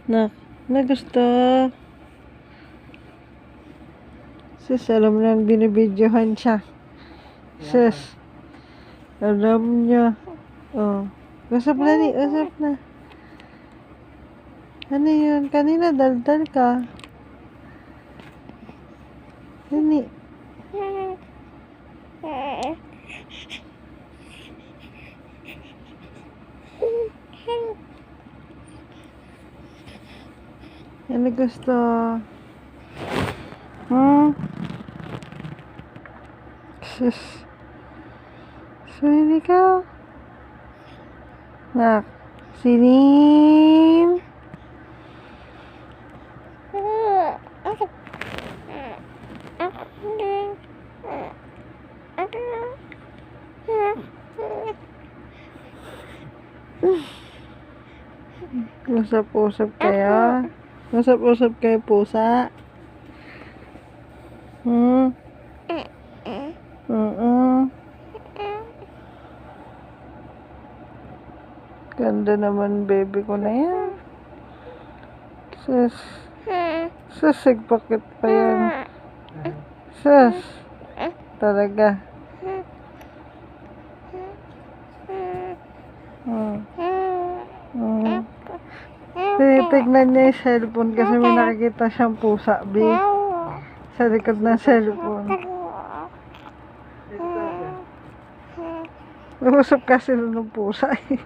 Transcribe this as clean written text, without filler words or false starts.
Na gusto. Sis, alam na binibidyohan siya. Sis, alam niya. Oh. Usap na ni, usap na. Ano yun? Kanina daldal ka. Hani. Ano gusto? Sis. Sorry ka. Nak. Sinim. Usap-usap kayo. Usap-usap kayo pusa. Ganda naman baby ko na yan. Sus. Susig pakit pa yan. Sus. Talaga. Tinitignan niya yung cellphone kasi may nakikita siyang pusa, B. Sa likod ng cellphone. Usap kasi ng pusa eh.